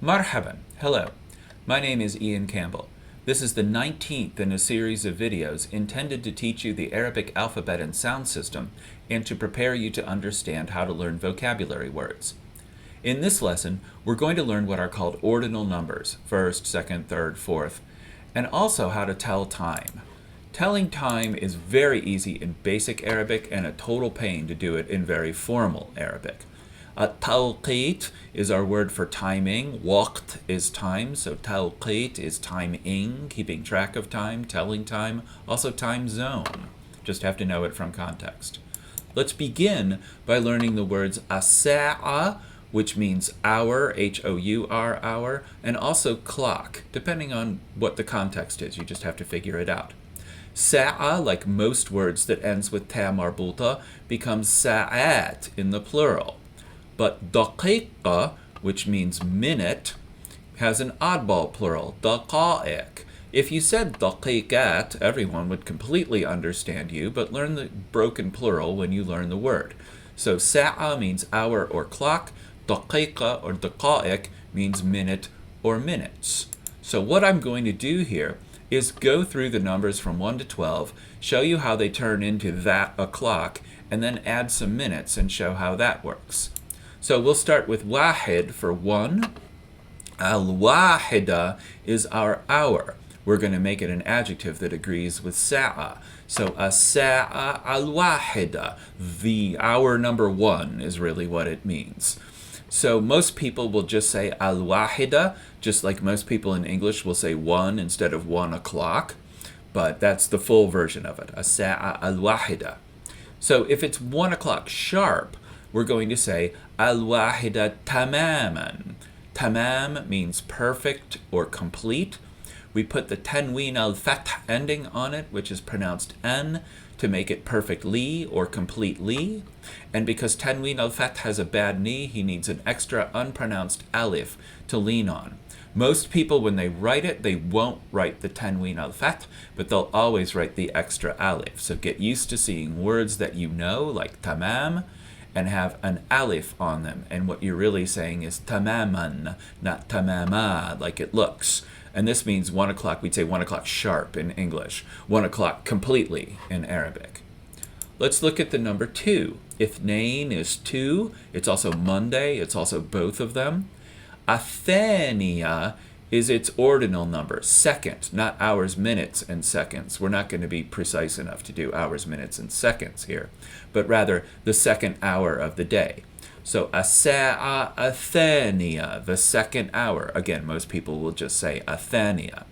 Marhaban, hello. My name is Ian Campbell. This is the 19th in a series of videos intended to teach you the Arabic alphabet and sound system and to prepare you to understand how to learn vocabulary words. In this lesson, we're going to learn what are called ordinal numbers, first, second, third, fourth, and also how to tell time. Telling time is very easy in basic Arabic and a total pain to do it in very formal Arabic. Tawqit is our word for timing. Waqt is time, so tawqit is timing, keeping track of time, telling time, also time zone. Just have to know it from context. Let's begin by learning the words as-sa'a, which means hour, H-O-U-R, hour, and also clock, depending on what the context is. You just have to figure it out. Sa'a, like most words that ends with ta marbuta, becomes sa'at in the plural. But daqiqa, which means minute, has an oddball plural, daqa'iq. If you said daqiqat, everyone would completely understand you, but learn the broken plural when you learn the word. So sa'a means hour or clock, daqiqa or daqa'iq means minute or minutes. So what I'm going to do here is go through the numbers from 1 to 12, show you how they turn into that o'clock, and then add some minutes and show how that works. So we'll start with wahid for 1. Al-wahida is our hour. We're going to make it an adjective that agrees with sa'a. So as-sa'a al-wahida, the hour number 1 is really what it means. So most people will just say al-wahida, just like most people in English will say 1 instead of 1 o'clock. But that's the full version of it, as-sa'a al-wahida. So if it's 1 o'clock sharp, we're going to say al-wahida tamaman. Tamam means perfect or complete. We put the tanween al-fath ending on it, which is pronounced an, to make it perfectly or completely. And because tanween al-fath has a bad knee, he needs an extra unpronounced alif to lean on. Most people, when they write it, they won't write the tanween al-fath, but they'll always write the extra alif. So get used to seeing words that you know, like tamam, and have an alif on them. And what you're really saying is tamaman, not tamama, like it looks. And this means 1 o'clock. We'd say 1 o'clock sharp in English, 1 o'clock completely in Arabic. Let's look at the number 2. Ithnain is 2. It's also Monday. It's also both of them. Athaniya is its ordinal number, second, not hours, minutes, and seconds. We're not going to be precise enough to do hours, minutes, and seconds here, but rather the second hour of the day. So as-sa'a athaniya, the second hour. Again, most people will just say athaniya.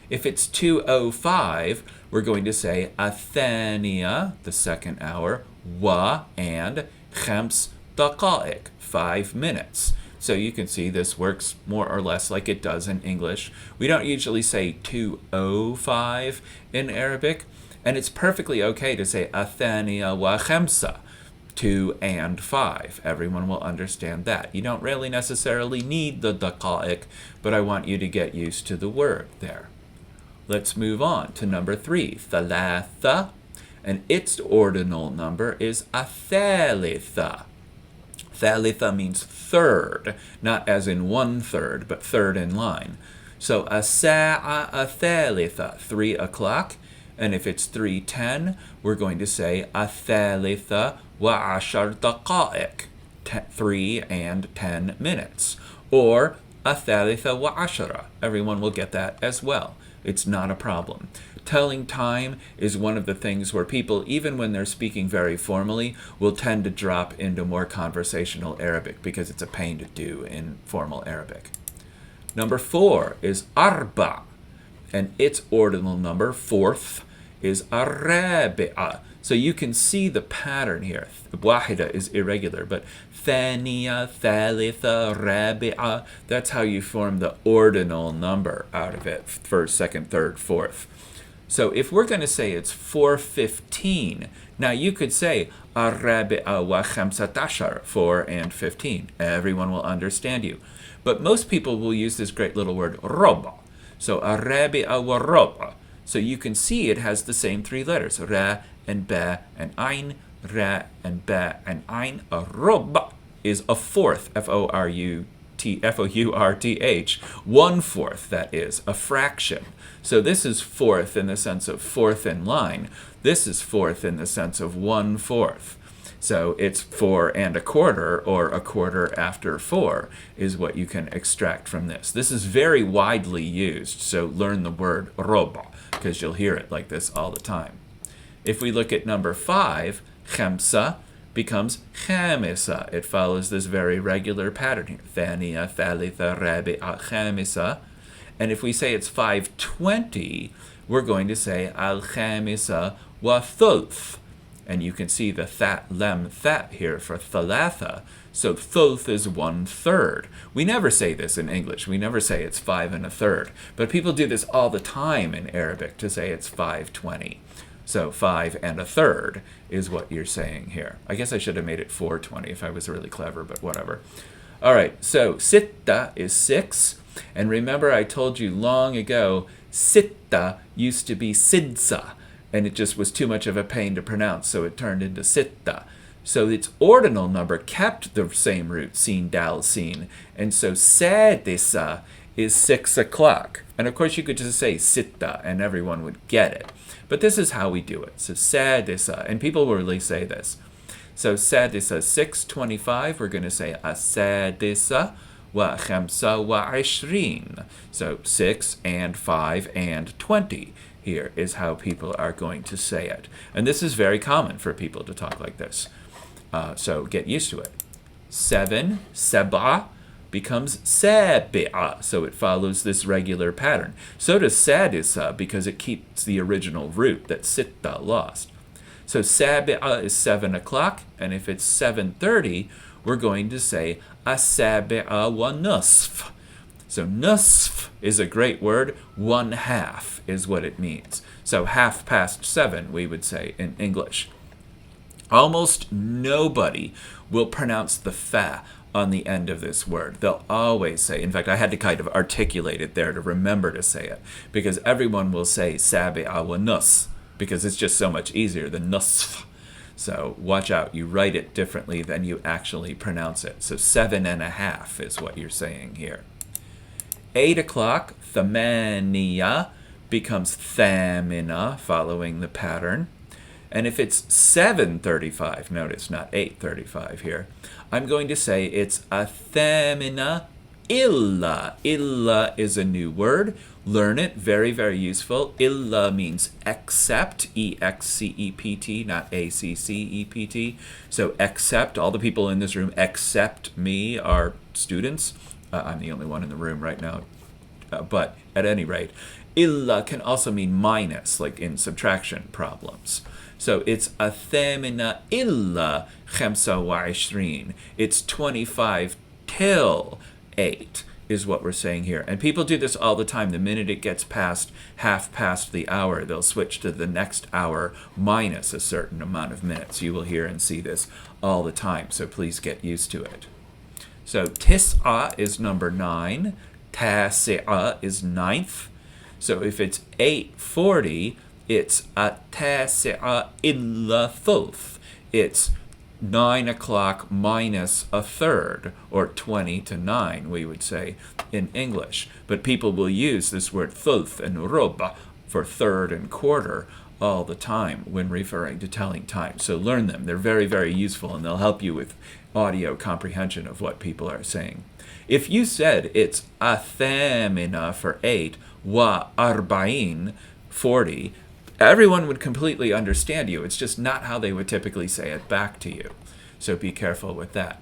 If it's 2:05, we're going to say athaniya, the second hour, wa, and khams daqa'iq, 5 minutes. So you can see this works more or less like it does in English. We don't usually say 2:05 in Arabic, and it's perfectly okay to say athaniya wa khamsa, 2 and 5. Everyone will understand that. You don't really necessarily need the daqa'iq, but I want you to get used to the word there. Let's move on to number 3, thalatha, and its ordinal number is athalitha. Thalitha means third, not as in 1/3, but third in line. So as-sa'a athalitha, 3 o'clock, and if it's 3:10, we're going to say athalitha wa 10 daqa'iq, 3 and 10 minutes, or athalitha wa 10. Everyone will get that as well. It's not a problem. Telling time is one of the things where people, even when they're speaking very formally, will tend to drop into more conversational Arabic because it's a pain to do in formal Arabic. Number 4 is arba, and its ordinal number, fourth, is arabi'a. So you can see the pattern here. Wahida is irregular, but thaniya, thalitha, rabi'a, that's how you form the ordinal number out of it, first, second, third, fourth. So if we're going to say it's 4:15, now you could say arabi'a wa khamsatashar, 4 and 15. Everyone will understand you. But most people will use this great little word, roba. So arabi'a wa roba. So you can see it has the same 3 letters, ra and ba and ain, ra and ba and ain. A roba is a fourth, F-O-R-U F-O-U-R-T-H, 1/4, that is, a fraction. So this is fourth in the sense of fourth in line. This is fourth in the sense of 1/4. So it's 4 1/4, or 1/4 after 4, is what you can extract from this. This is very widely used, so learn the word roba, because you'll hear it like this all the time. If we look at number 5, خمسة becomes خامسة. It follows this very regular pattern here. ثانية, ثالثة, رابعة, خامسة. And if we say it's 5:20, we're going to say الخامسة وثلث. And you can see the that, lem, that here for thalatha. So thulth is 1/3. We never say this in English. We never say it's 5 1/3. But people do this all the time in Arabic to say it's 5:20. So 5 1/3 is what you're saying here. I guess I should have made it 4:20 if I was really clever, but whatever. All right, so sitta is 6. And remember I told you long ago, sitta used to be sidsa. And it just was too much of a pain to pronounce, so it turned into sitta. So its ordinal number kept the same root, sin, dal, sin. And so sadisa is 6 o'clock. And of course you could just say sitta and everyone would get it. But this is how we do it. So sadisa, and people will really say this. So sadisa, 6:25, we're going to say asadisa wa khamsa wa ishrin. So 6 and 5 and 20. Here is how people are going to say it. And this is very common for people to talk like this. So get used to it. 7, sab'a, becomes sabi'a. So it follows this regular pattern. So does sadisa, because it keeps the original root that sitta lost. So sabi'a is 7 o'clock, and if it's 7:30, we're going to say asabi'a wa nusf. So nusf is a great word. 1/2 is what it means. So 7:30, we would say in English. Almost nobody will pronounce the fa on the end of this word. They'll always say, in fact, I had to kind of articulate it there to remember to say it, because everyone will say sabi'a wa nus, because it's just so much easier than nusf. So watch out, you write it differently than you actually pronounce it. So 7.5 is what you're saying here. 8 o'clock, thamaniya, becomes thamina, following the pattern. And if it's 7:35, notice not 8:35 here, I'm going to say it's a thamina illa. Illa is a new word. Learn it, very, very useful. Illa means except, E-X-C-E-P-T, not A-C-C-E-P-T. So except, all the people in this room except me are students. I'm the only one in the room right now. But at any rate, illa can also mean minus, like in subtraction problems. So it's a thamina illa khamsa wa ishrin. It's 25 till 8 is what we're saying here. And people do this all the time. The minute it gets past half past the hour, they'll switch to the next hour minus a certain amount of minutes. You will hear and see this all the time, so please get used to it. So tis'a is number 9. Tasi'a is 9th. So if it's 8:40, it's a tasi'a illa thulth. It's 9 o'clock minus a third, or 20 to 9, we would say in English. But people will use this word thulth and roba for third and quarter all the time when referring to telling time. So learn them. They're very, very useful, and they'll help you with audio comprehension of what people are saying. If you said it's a thamina for 8, wa arba'in, 40, everyone would completely understand you. It's just not how they would typically say it back to you. So be careful with that.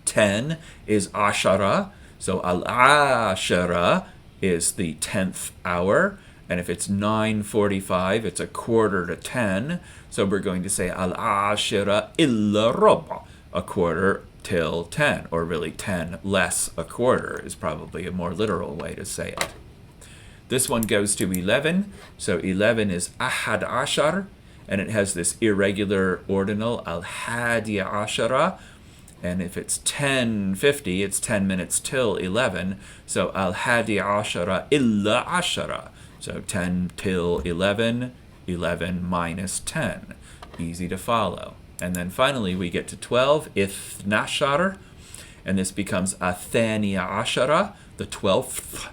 10 is ashara. So al-ashara is the 10th hour. And if it's 9:45, it's a quarter to 10. So we're going to say al-ashara illa roba, a quarter till 10, or really 10 less a quarter is probably a more literal way to say it. This one goes to 11. So 11 is ahad ashar, and it has this irregular ordinal, al-hadi ashara. And if it's 10:50, it's 10 minutes till 11. So al-hadi ashara illa ashara. So 10 till 11, 11 minus 10. Easy to follow. And then finally we get to 12, ithnashar. and this becomes athania ashara, the 12th.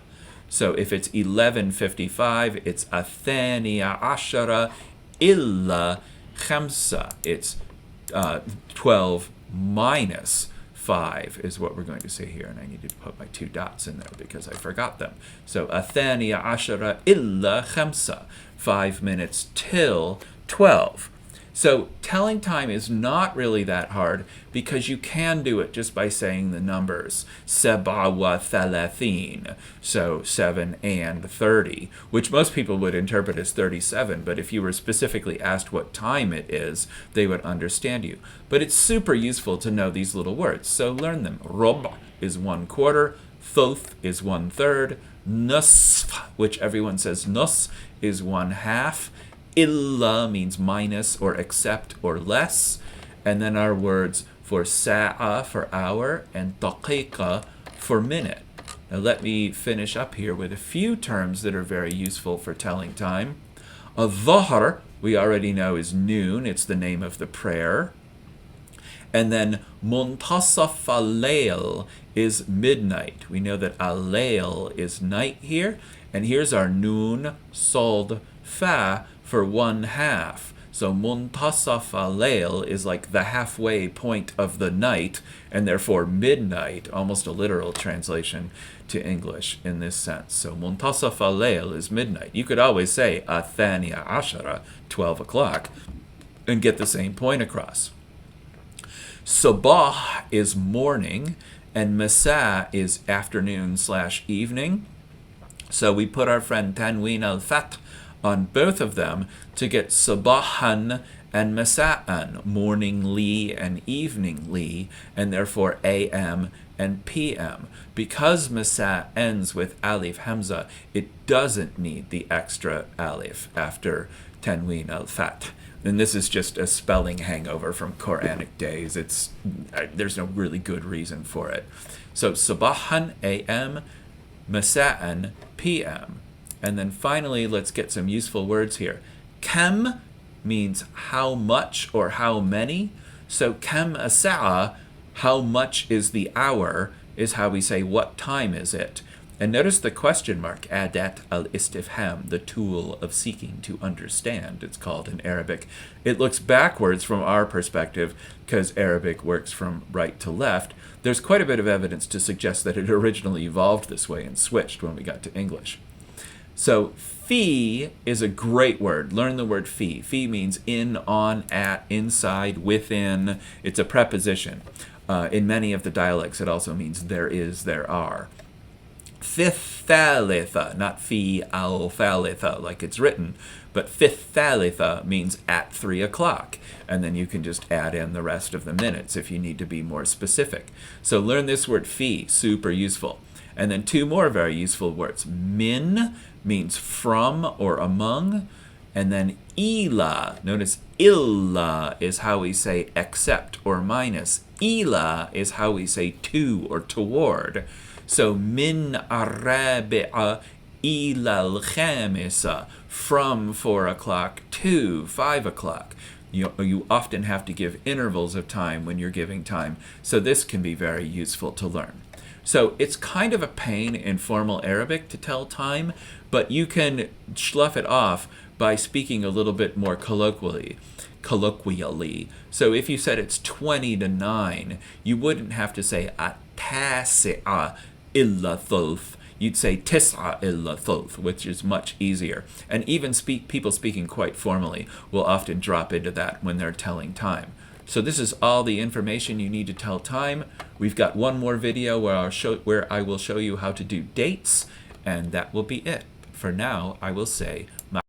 So if it's 11:55, it's athania ashara illa khamsa. It's 12 minus 5 is what we're going to say here, and I needed to put my 2 dots in there because I forgot them. So athania ashara illa khamsa, 5 minutes till 12. So telling time is not really that hard because you can do it just by saying the numbers. Saba wa thalathin, so 7 and 30, which most people would interpret as 37, but if you were specifically asked what time it is, they would understand you. But it's super useful to know these little words, so learn them. Rob is 1/4, thulth is 1/3, nusf, which everyone says nus, is 1/2, illa means minus or except or less, and then our words for sa'a for hour and daqiqa for minute. Now let me finish up here with a few terms that are very useful for telling time. Al-dhahr, we already know, is noon. It's the name of the prayer. And then muntasaf al-layl is midnight. We know that al-layl is night here. And here's our noon, sod, fa for 1/2. So muntasaf al-layl is like the halfway point of the night, and therefore midnight, almost a literal translation to English in this sense. So muntasaf al-layl is midnight. You could always say athania ashara, 12 o'clock, and get the same point across. Sabah is morning, and masa is afternoon/evening. So we put our friend tanween al-fath on both of them to get sabahan and masa'an, morningly and eveningly, and therefore AM and PM. Because masa ends with alif hamza, it doesn't need the extra alif after tanween al-fath. And this is just a spelling hangover from Quranic days. There's no really good reason for it. So sabahan AM, masa'an PM. And then finally, let's get some useful words here. Kam means how much or how many. So kam as-sa'a, how much is the hour, is how we say what time is it. And notice the question mark, adat al-istifham, the tool of seeking to understand, it's called in Arabic. It looks backwards from our perspective because Arabic works from right to left. There's quite a bit of evidence to suggest that it originally evolved this way and switched when we got to English. So fi is a great word. Learn the word fi. Fi means in, on, at, inside, within. It's a preposition. In many of the dialects, it also means there is, there are. Fifth thalitha, not fi al thalitha like it's written, but fifth thalitha means at 3 o'clock. And then you can just add in the rest of the minutes if you need to be more specific. So learn this word fi, super useful. And then 2 more very useful words. Min means from or among. And then ila, notice illa is how we say except or minus. Ila is how we say to or toward. So min arabi'a ila al-khamisa, from 4 o'clock to 5 o'clock. You often have to give intervals of time when you're giving time. So this can be very useful to learn. So it's kind of a pain in formal Arabic to tell time, but you can slough it off by speaking a little bit more colloquially. So if you said it's 20 to 9, you wouldn't have to say at-tasi'a illa thulth. You'd say tis'a illa thulth, which is much easier. And even people speaking quite formally will often drop into that when they're telling time. So this is all the information you need to tell time. We've got one more video where I will show you how to do dates, and that will be it. For now, I will say